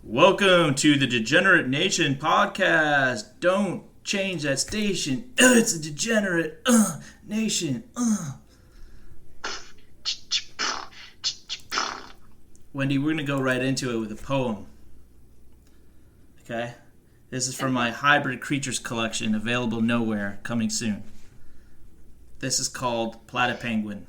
Welcome to the Degenerate Nation podcast. Don't change that station. It's a degenerate nation. Wendy, we're going to go right into it with a poem. Okay? This is from my Hybrid Creatures collection, available nowhere, coming soon. This is called Platypenguin.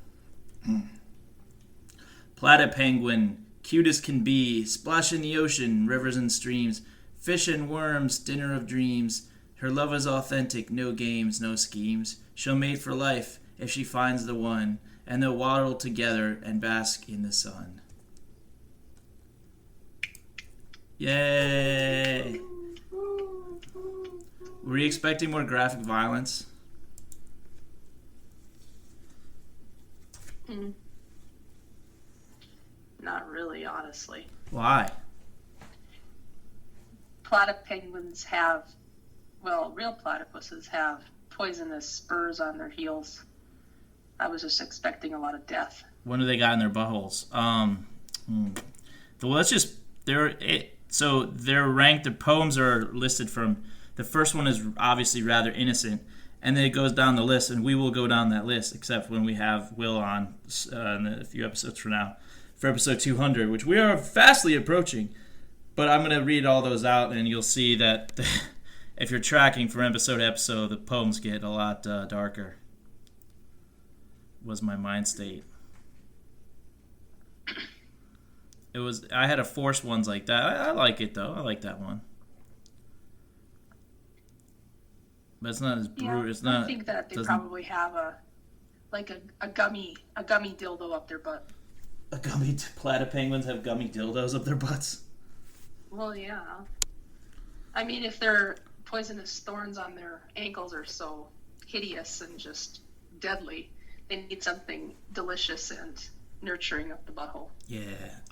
Platypenguin, cute as can be, splash in the ocean, rivers and streams, fish and worms, dinner of dreams. Her love is authentic, no games, no schemes. She'll mate for life if she finds the one, and they'll waddle together and bask in the sun. Yay! Were you expecting more graphic violence? Not really, honestly. Why? Platypenguins have, real platypuses have poisonous spurs on their heels. I was just expecting a lot of death. What do they got in their buttholes? So they're ranked. The poems are listed from. The first one is obviously rather innocent, and then it goes down the list, and we will go down that list, except when we have Will on in a few episodes from now, for episode 200, which we are fastly approaching. But I'm going to read all those out, and you'll see that if you're tracking from episode to episode, the poems get a lot darker. Was my mind state. I had a forced ones like that. I like it, though. I like that one. But it's not as brutal. Yeah, it's not. I think that they probably have a gummy dildo up their butt. Platypenguins have gummy dildos up their butts. Well, yeah. I mean, if their poisonous thorns on their ankles are so hideous and just deadly, they need something delicious and nurturing up the butthole. Yeah,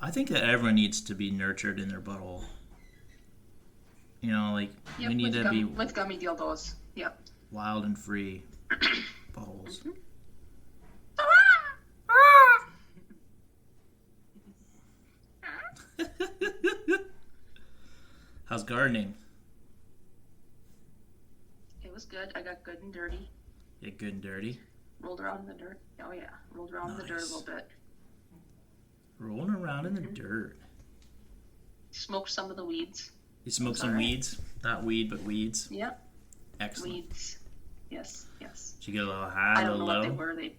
I think that everyone needs to be nurtured in their butthole. You know, we need to be with gummy dildos. Yep. Wild and free buttholes. Mm-hmm. How's gardening? It was good. I got good and dirty. Yeah, good and dirty. Rolled around in the dirt. Oh yeah, rolled around in the dirt a little bit. Rolling around in the dirt. Smoked some of the weeds. You smoked some weeds? Not weed, but weeds? Yep. Excellent. Weeds. Yes. Did you get a little high, a little low? I don't know what they were.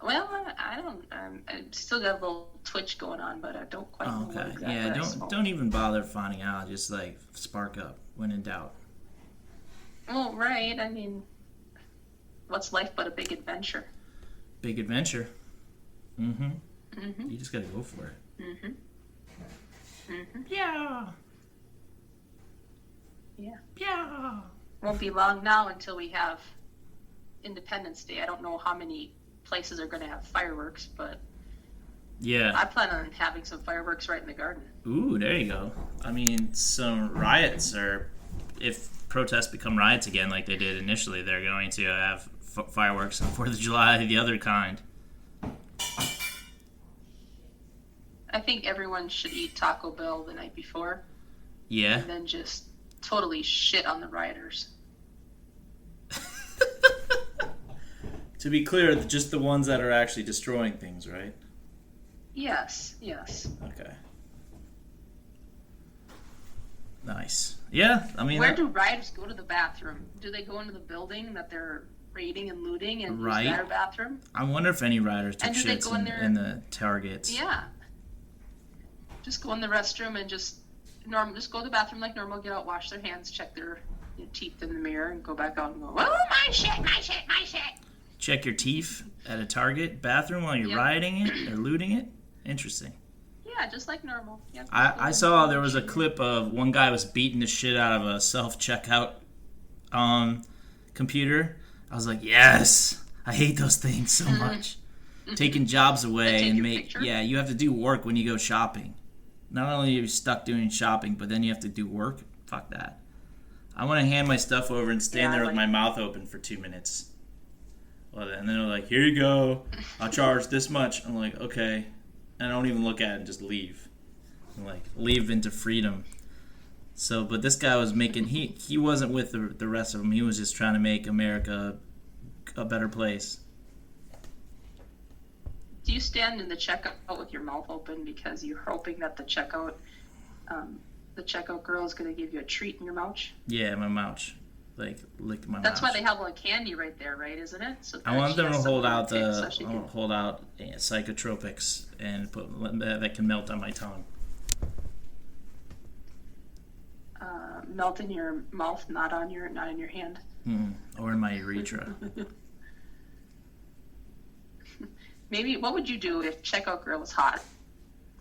I don't. I still got a little twitch going on, but I don't quite know what exactly. Yeah, don't even bother finding out. Just spark up when in doubt. Well, right. I mean, what's life but a big adventure? Big adventure. You just gotta go for it. Yeah. Won't be long now until we have Independence Day. I don't know how many places are going to have fireworks, but yeah, I plan on having some fireworks right in the garden. Ooh, there you go. I mean, some riots, or if protests become riots again like they did initially, they're going to have fireworks on 4th of July, the other kind. I think everyone should eat Taco Bell the night before. Yeah. And then just totally shit on the rioters. To be clear, just the ones that are actually destroying things, right? Yes. Okay. Nice. Yeah, I mean... Where do rioters go to the bathroom? Do they go into the building that they're raiding and looting and use their bathroom? I wonder if any rioters took shits in the Targets. Yeah. Just go in the restroom and just go to the bathroom like normal, get out, wash their hands, check their teeth in the mirror, and go back out and go, oh, my shit. Check your teeth at a Target bathroom while you're rioting it or looting it? Interesting. Yeah, just like normal. Yep, I saw there was a clip of one guy was beating the shit out of a self-checkout computer. I was like, yes! I hate those things so much. Taking jobs away and you have to do work when you go shopping. Not only are you stuck doing shopping, but then you have to do work. Fuck that. I want to hand my stuff over and stand there with my mouth open for 2 minutes. Well, and then they're like, here you go. I'll charge this much. I'm like, okay. And I don't even look at it and just leave. and like leave into freedom. So, but this guy was making he wasn't with the rest of them. He was just trying to make America a better place. Do you stand in the checkout with your mouth open because you're hoping that the checkout girl is going to give you a treat in your mouth? Yeah, my mouth. Like lick my mouth. That's why they have all the candy right there, right? Isn't it? So I want them to hold out psychotropics and that can melt on my tongue. Melt in your mouth, not in your hand. Or in my urethra. Maybe, what would you do if checkout girl was hot?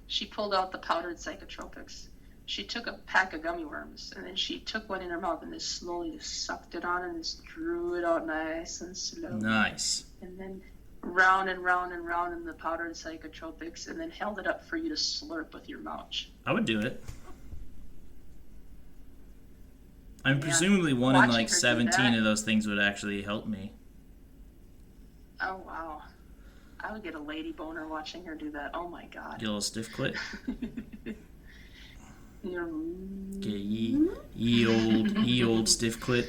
She pulled out the powdered psychotropics. She took a pack of gummy worms, and then she took one in her mouth and just slowly just sucked it on and just drew it out nice and slow. Nice. And then round and round and round in the powdered psychotropics, and then held it up for you to slurp with your mouth. I would do it. I mean, presumably one in like 17 of those things would actually help me. Oh, wow. I would get a lady boner watching her do that. Oh, my God. Get a little stiff clit. Get ye old stiff clit.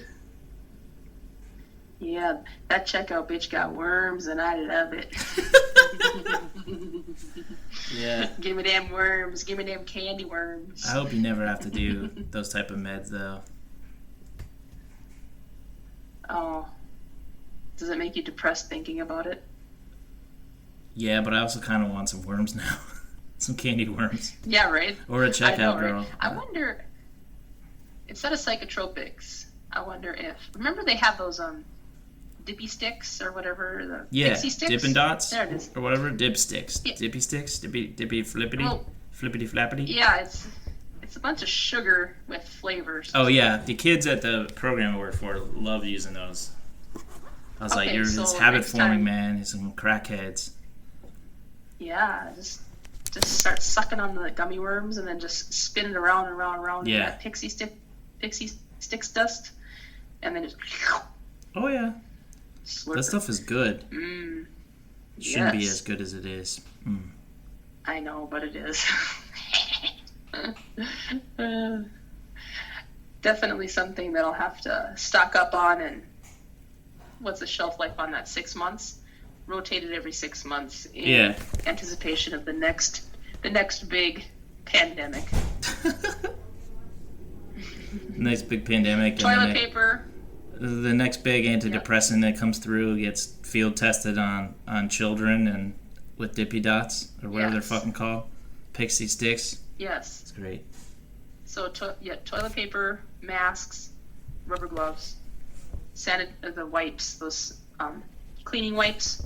Yeah, that checkout bitch got worms, and I love it. Yeah. Give me them worms. Give me them candy worms. I hope you never have to do those type of meds, though. Oh. Does it make you depressed thinking about it? Yeah, but I also kind of want some worms now. Some candy worms. Yeah, right? Or a checkout girl. Right? I wonder, instead of psychotropics, I wonder if, remember they have those dippy sticks or whatever, the pixie sticks? Dippin' Dots? There it is. Or whatever, dip sticks. Yeah. Dippy sticks? Dippy flippity? Well, flippity flappity? Yeah, it's a bunch of sugar with flavors. Oh, yeah. The kids at the program I work for love using those. I was like, you're just habit-forming, man. You're some crackheads. Yeah, just start sucking on the gummy worms and then just spin it around and around and around in that pixie sticks dust, and then just. Oh yeah, that stuff is good. Shouldn't be as good as it is. I know, but it is. Definitely something that I'll have to stock up on. And what's the shelf life on that? 6 months. Rotate it every 6 months in anticipation of the next big pandemic. Next big pandemic. Toilet paper. The next big antidepressant that comes through gets field tested on children and with dippy dots or whatever they're fucking called. Pixie sticks. Yes. It's great. So toilet paper, masks, rubber gloves, the wipes, those cleaning wipes,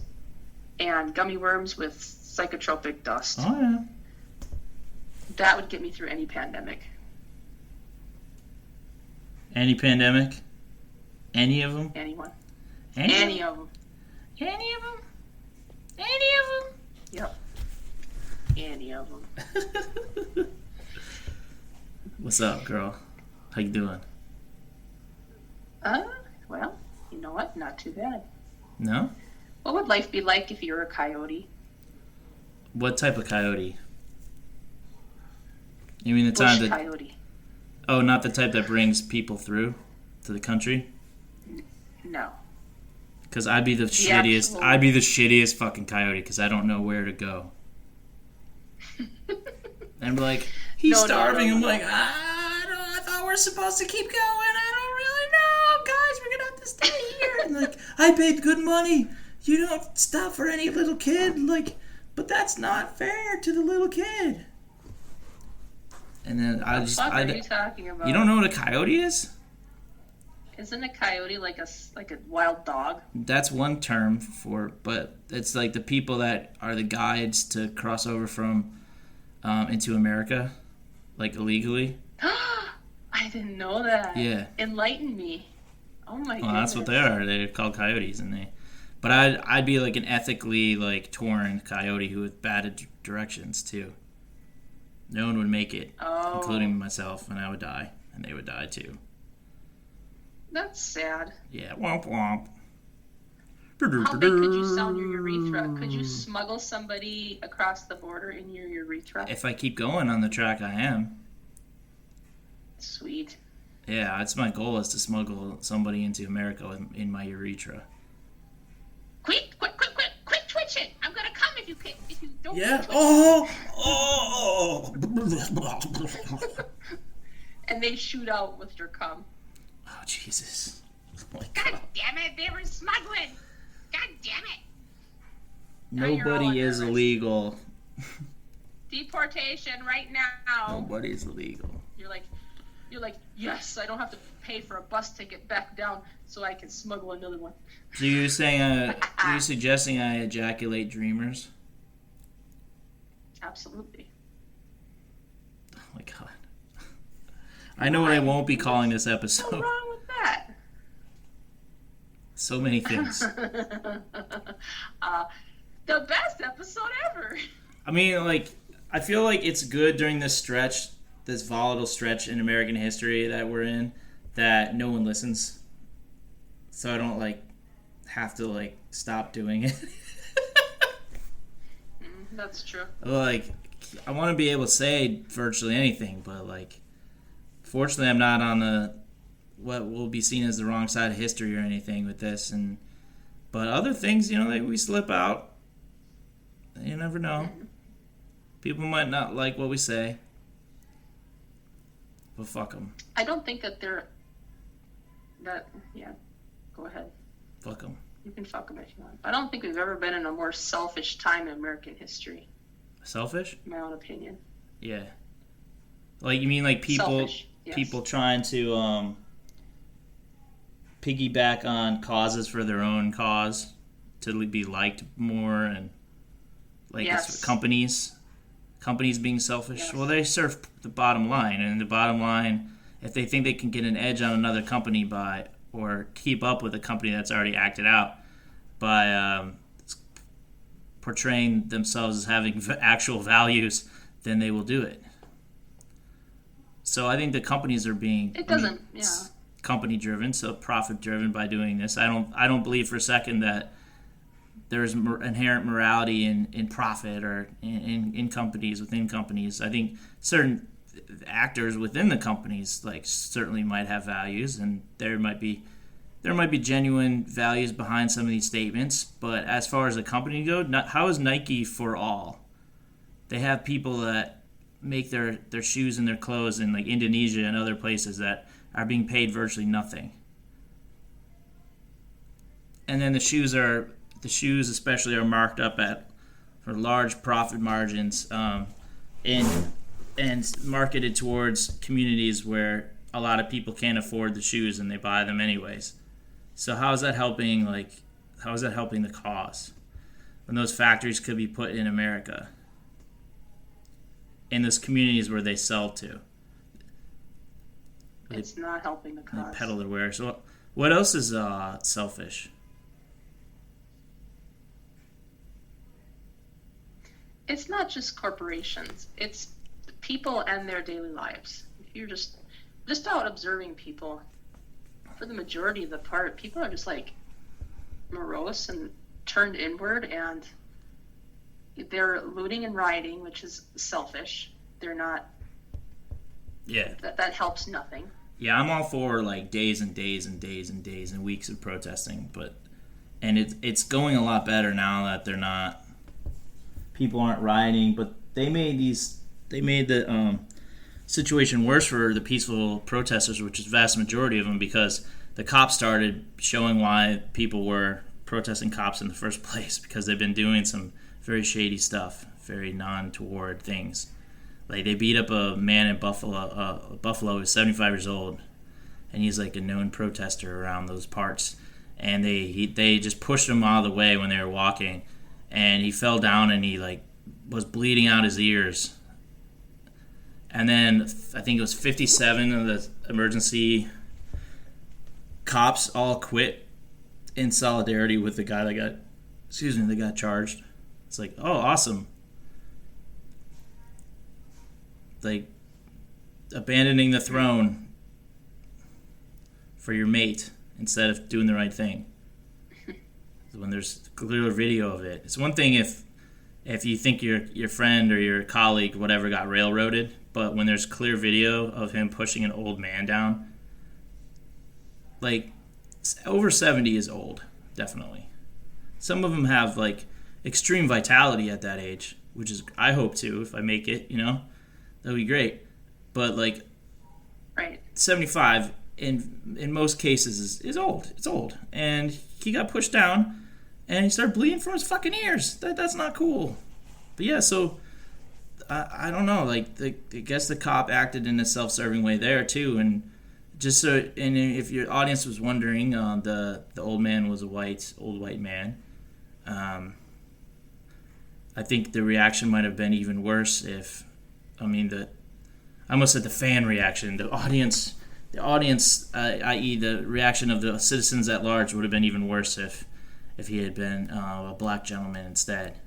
and gummy worms with psychotropic dust. Oh, yeah. That would get me through any pandemic. Any pandemic? Any of them? Anyone. Any of them. Any of them? Any of them? Yep. Any of them. What's up, girl? How you doing? Well, you know what? Not too bad. No? What would life be like if you were a coyote? What type of coyote? You mean the Bush type that... coyote. Oh, not the type that brings people through to the country? No. Because I'd be the shittiest. I'd be the shittiest fucking coyote because I don't know where to go. And be like, he's starving. I'm like, I thought we're supposed to keep going. I don't really know, guys. We're gonna have to stay here. And like, I paid good money. You don't stop for any little kid. Like, but that's not fair to the little kid. And then I just. What are you talking about? You don't know what a coyote is? Isn't a coyote like a wild dog? That's one term for, but it's like the people that are the guides to cross over from into America, like illegally. I didn't know that. Yeah. Enlighten me. Oh my god. Well, that's what they are. They're called coyotes, and they. But I'd be like an ethically like torn coyote who with bad directions too. No one would make it, including myself, and I would die, and they would die too. That's sad. Yeah, womp womp. How big could you sound your urethra? Could you smuggle somebody across the border in your urethra? If I keep going on the track, I am. Sweet. Yeah, that's my goal, is to smuggle somebody into America in my urethra. Quick twitch it! I'm gonna come if you don't. Yeah. Twitch Oh. and they shoot out with your cum. Oh, Jesus. Oh my God God. damn it! They were smuggling. God damn it! Nobody is illegal. Deportation right now. Nobody's illegal. You're like, yes, I don't have to pay for a bus ticket back down, so I can smuggle another one. So you're saying, you're suggesting I ejaculate dreamers? Absolutely. Oh my God. I know what I won't be calling this episode. What's wrong with that? So many things. The best episode ever. I mean, like, I feel like it's good during this stretch, this volatile stretch in American history that we're in, that no one listens. So I don't, like, have to, like, stop doing it. That's true. Like, I want to be able to say virtually anything, but, like, fortunately I'm not on the what will be seen as the wrong side of history or anything with this. But other things, you know, like, we slip out. You never know. People might not like what we say. But fuck them. I don't think that yeah, go ahead. Fuck them. You can fuck them if you want. I don't think we've ever been in a more selfish time in American history. Selfish? In my own opinion. Yeah. Like, you mean like people Selfish, yes. People trying to piggyback on causes for their own cause to be liked more, and like, yes. It's companies being selfish. Yes. Well, they serve the bottom line, and the bottom line, if they think they can get an edge on another company by, or keep up with a company that's already acted out by portraying themselves as having actual values, then they will do it. So I think the companies are being company driven, so profit driven by doing this. I don't believe for a second that there's inherent morality in profit or in companies, within companies. I think certain actors within the companies, like, certainly might have values, and there might be genuine values behind some of these statements. But as far as a company goes, how is Nike for all? They have people that make their shoes and their clothes in, like, Indonesia and other places that are being paid virtually nothing. And then the shoes especially are marked up for large profit margins, and marketed towards communities where a lot of people can't afford the shoes and they buy them anyways. So how is that helping the cause when those factories could be put in America, in those communities where they sell to? It's not helping the cause. They peddle their wares. So what else is selfish? It's not just corporations. It's people and their daily lives. If you're just out observing people, for the majority of the part, people are just, like, morose and turned inward, and they're looting and rioting, which is selfish. They're not. Yeah. That helps nothing. Yeah, I'm all for, like, days and days and days and days and weeks of protesting, and it's going a lot better now that they're not. People aren't rioting, but they made the situation worse for the peaceful protesters, which is the vast majority of them, because the cops started showing why people were protesting cops in the first place, because they've been doing some very shady stuff, very non-toward things. Like, they beat up a man in Buffalo. Buffalo is 75 years old, and he's, like, a known protester around those parts. And they just pushed him out of the way when they were walking, and he fell down and he, like, was bleeding out his ears. And then I think it was 57 of the emergency cops all quit in solidarity with the guy that got charged. It's like, oh, awesome. Like, abandoning the throne for your mate instead of doing the right thing. when there's clear video of it. It's one thing if you think your friend or your colleague, whatever, got railroaded, but when there's clear video of him pushing an old man down, like, over 70 is old, definitely. Some of them have, like, extreme vitality at that age, which is, I hope to, if I make it, that'd be great. But, like, right. 75 in most cases is old. It's old. And he got pushed down and he started bleeding from his fucking ears. That's not cool. But yeah, so I don't know. Like, I guess the cop acted in a self-serving way there too. And just so, and if your audience was wondering, the old man was old white man. I think the reaction might have been even worse if, I almost said the fan reaction. The audience, i.e. the reaction of the citizens at large, would have been even worse if he had been a black gentleman instead.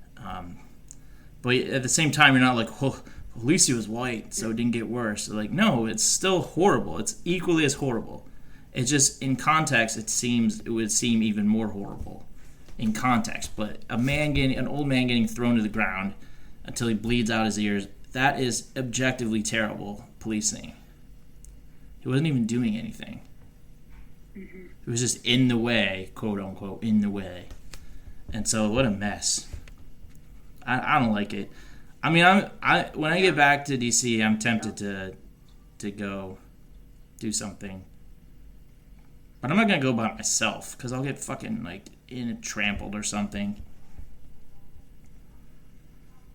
But at the same time, you're not like, well, at least he was white, so it didn't get worse. Like, no, it's still horrible. It's equally as horrible. It's just, in context, it would seem even more horrible in context. But an old man getting thrown to the ground until he bleeds out his ears, that is objectively terrible policing. He wasn't even doing anything. Mm-hmm. It was just in the way, quote unquote, in the way. And so, what a mess. I don't like it. I mean, when I get back to DC, I'm tempted to go do something, but I'm not gonna go by myself because I'll get fucking trampled or something.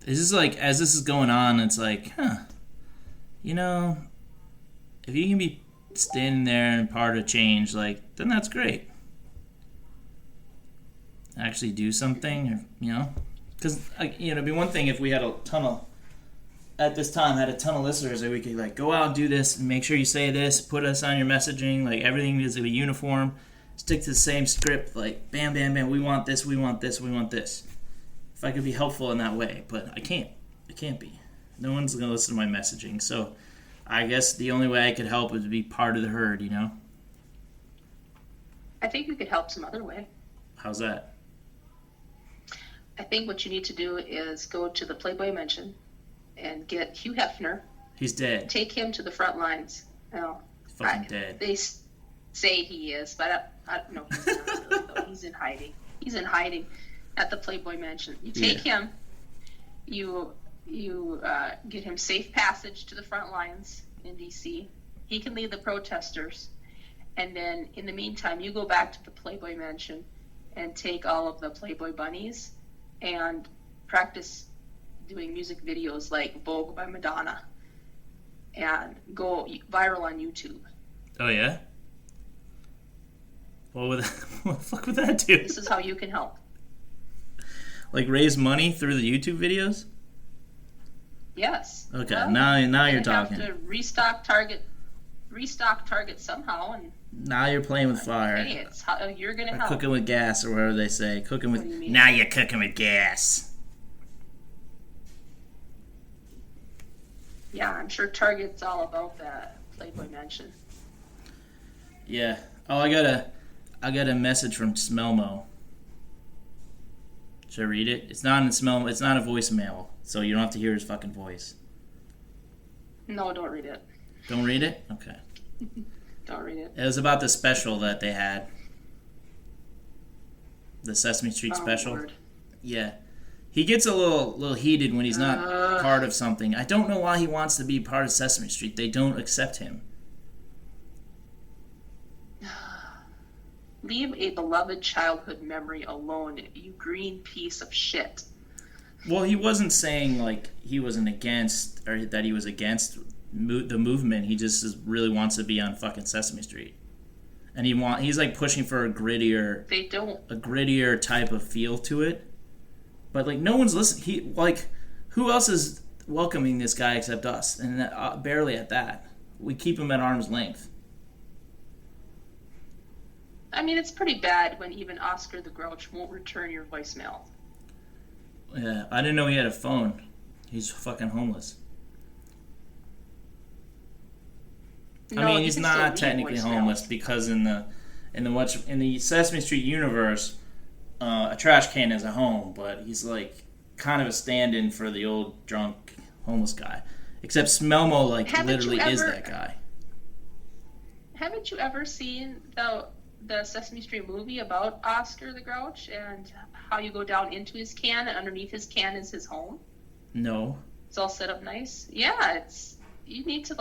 It's just like, as this is going on, it's like, if you can be standing there and part of change, then that's great. Actually do something, because it'd be one thing if we had a ton of listeners that we could go out and do this and make sure you say this, put us on your messaging, everything needs to be uniform, stick to the same script, bam, bam, bam, we want this, we want this, we want this. If I could be helpful in that way, but I can't be. No one's gonna listen to my messaging, so I guess the only way I could help is to be part of the herd, I think you could help some other way. How's that? I think what you need to do is go to the Playboy Mansion and get Hugh Hefner. He's dead. Take him to the front lines. No, he's fucking dead. They say he is, but I don't know. He's not really, though. He's in hiding. He's in hiding at the Playboy Mansion. You take him. You get him safe passage to the front lines in D.C. He can lead the protesters, and then in the meantime, you go back to the Playboy Mansion and take all of the Playboy bunnies and practice doing music videos like Vogue by Madonna and go viral on YouTube. Oh, yeah? What the fuck would that do? This is how you can help. Raise money through the YouTube videos? Yes. Okay, well, now you're talking. Have to restock Target somehow, and now you're playing with fire. Hey, it's how you're gonna help. Cooking with gas, or whatever they say. Cooking with. Now you're cooking with gas. Yeah, I'm sure Target's all about that Playboy Mansion. Yeah. Oh, I got a message from Smelmo. Should I read it? It's not in Smelmo. It's not a voicemail, so you don't have to hear his fucking voice. No, don't read it. Don't read it? Okay. Don't read it. It was about the special that they had. The Sesame Street special. Lord. Yeah. He gets a little heated when he's not part of something. I don't know why he wants to be part of Sesame Street. They don't accept him. Leave a beloved childhood memory alone, you green piece of shit. Well, he wasn't saying he wasn't against, or that he was against the movement. He just really wants to be on fucking Sesame Street, and he's pushing for a grittier type of feel to it. But no one's listening. Who else is welcoming this guy except us? And barely at that. We keep him at arm's length. I mean, it's pretty bad when even Oscar the Grouch won't return your voicemail. Yeah, I didn't know he had a phone. He's fucking homeless. No, I mean, he's not technically homeless because in the Sesame Street universe, a trash can as a home, but he's like kind of a stand-in for the old drunk homeless guy. Except Smelmo literally is that guy. Haven't you ever seen the Sesame Street movie about Oscar the Grouch and how you go down into his can and underneath his can is his home? No. It's all set up nice. Yeah, you need to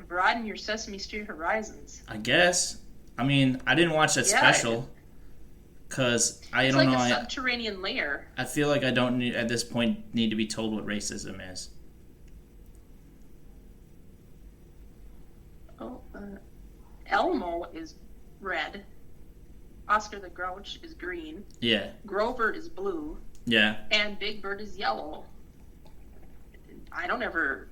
broaden your Sesame Street horizons. I guess. I mean, I didn't watch that special because I don't know. It's like a subterranean layer. I feel like I don't at this point need to be told what racism is. Oh, Elmo is red. Oscar the Grouch is green. Yeah. Grover is blue. Yeah. And Big Bird is yellow. I don't ever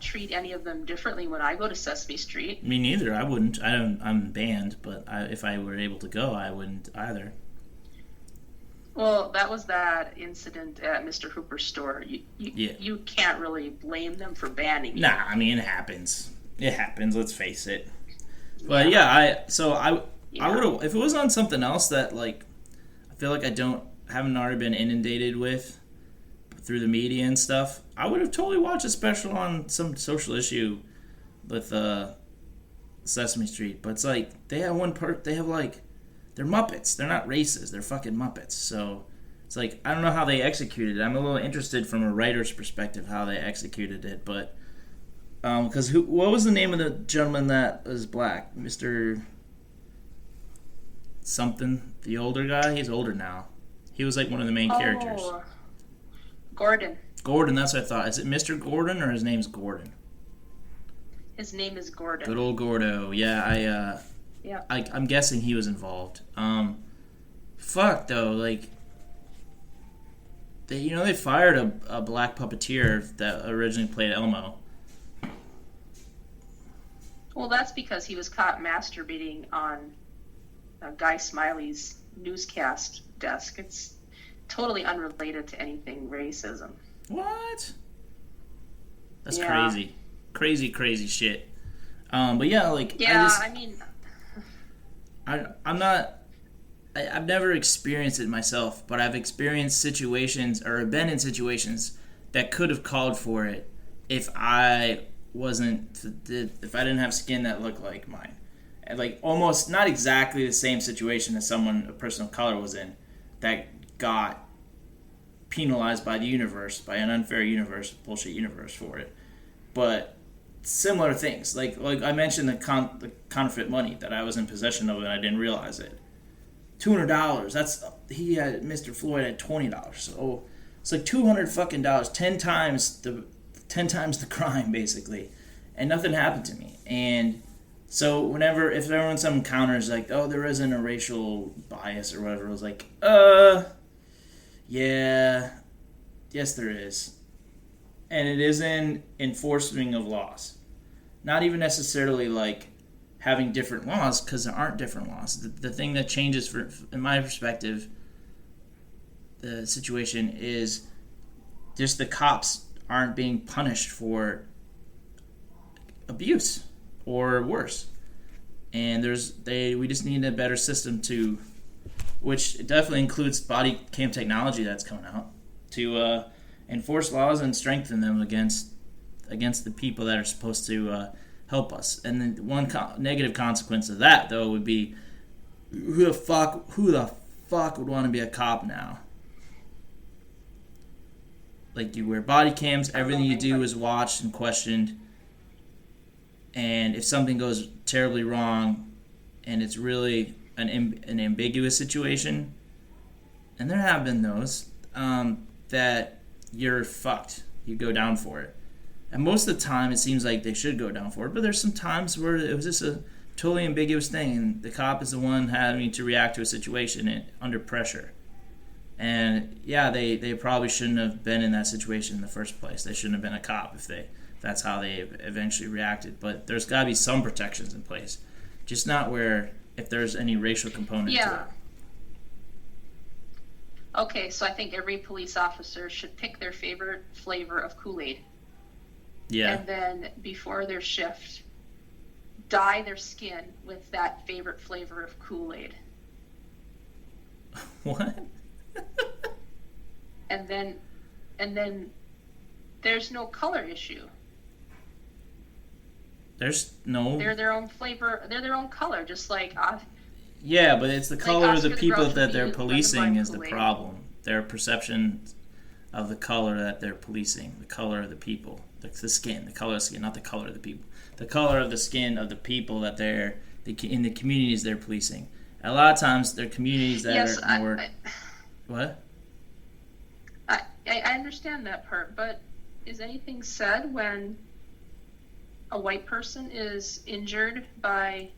treat any of them differently when I go to Sesame Street. Me neither. I wouldn't. I'm banned, but if I were able to go, I wouldn't either. Well, that was that incident at Mr. Hooper's store. You can't really blame them for banning you. Nah, I mean, it happens. It happens, let's face it. But I would have, if it was on something else that I feel like haven't already been inundated with through the media and stuff, I would have totally watched a special on some social issue with Sesame Street. But it's they have they're Muppets. They're not racist. They're fucking Muppets. So it's I don't know how they executed it. I'm a little interested from a writer's perspective how they executed it, but because what was the name of the gentleman that was black? Mr. something, the older guy? He's older now. He was one of the main characters. Gordon. Gordon, that's what I thought. Is it Mr. Gordon or his name's Gordon? His name is Gordon. Good old Gordo. Yeah, I'm guessing he was involved. Fuck though, they fired a black puppeteer that originally played Elmo. Well, that's because he was caught masturbating on Guy Smiley's newscast desk. It's totally unrelated to anything racism. What? That's crazy. Crazy shit. But yeah, I've never experienced it myself, but I've experienced situations or been in situations that could have called for it if I didn't have skin that looked like mine. And almost not exactly the same situation as a person of color was in that got penalized by the universe, by an unfair universe, bullshit universe for it. But similar things. Like I mentioned the counterfeit money that I was in possession of and I didn't realize it. $200. Mr. Floyd had $20. So it's $200 fucking dollars, 10 times the crime basically, and nothing happened to me. And so if everyone's some encounters there isn't a racial bias or whatever, it was yeah, yes there is, and it is in enforcing of laws, not even necessarily having different laws, because there aren't different laws. The thing that changes, in my perspective, the situation is just the cops aren't being punished for abuse or worse, and we just need a better system which definitely includes body cam technology that's coming out to enforce laws and strengthen them against the people that are supposed to help us. And then one negative consequence of that, though, would be who the fuck would want to be a cop now? You wear body cams, everything you do is watched and questioned, and if something goes terribly wrong and it's really an ambiguous situation, and there have been those, that you're fucked. You go down for it. And most of the time, it seems like they should go down for it, but there's some times where it was just a totally ambiguous thing, and the cop is the one having to react to a situation under pressure. And yeah, they probably shouldn't have been in that situation in the first place. They shouldn't have been a cop if that's how they eventually reacted. But there's got to be some protections in place, just not where if there's any racial component to it. Okay, so I think every police officer should pick their favorite flavor of Kool-Aid. Yeah. And then before their shift, dye their skin with that favorite flavor of Kool-Aid. What? and then there's no color issue. There's no. They're their own flavor. They're their own color, just like. Yeah, but it's the color of the people that they're Red and policing Black is the Kool-Aid. problem. Their perception of the color that they're policing, the color of the people, the skin, the color of the skin, not the color of the people. The color of the skin of the people that in the communities they're policing. A lot of times, they're communities that are more. What? I understand that part, but is anything said when a white person is injured by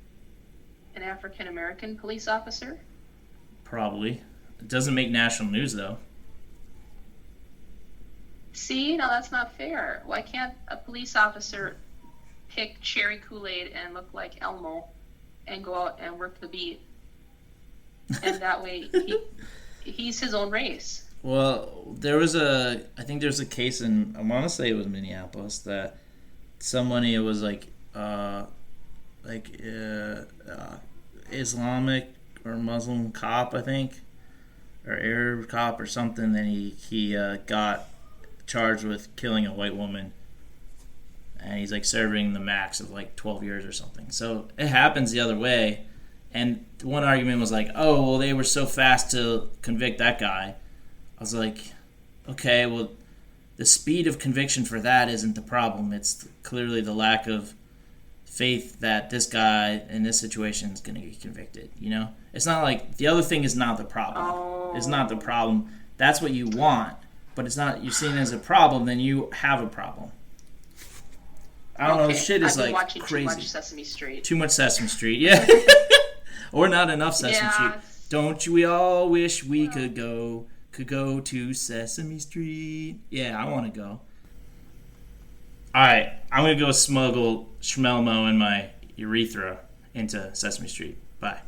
an African American police officer? Probably. It doesn't make national news, though. See, no, that's not fair. Why can't a police officer pick cherry Kool-Aid and look like Elmo and go out and work the beat? And that way, he's his own race. Well, I think there's a case in, I want to say it was Minneapolis, that somebody, it was Islamic or Muslim cop, I think, or Arab cop or something, then he got charged with killing a white woman, and he's like serving the max of like 12 years or something. So it happens the other way. And one argument was like, oh, well, they were so fast to convict that guy. I was like, okay, well, the speed of conviction for that isn't the problem. It's clearly the lack of faith that this guy in this situation is going to get convicted. You know, it's not like the other thing is not the problem. Oh. It's not the problem. That's what you want, but it's not. You're seeing it as a problem, then you have a problem. I don't know. This shit is like watching crazy. Too much Sesame Street. Too much Sesame Street, yeah, or not enough Sesame Street. Don't we all wish we could go to Sesame Street? Yeah, I want to go. Alright, I'm going to go smuggle Schmelmo and my urethra into Sesame Street. Bye.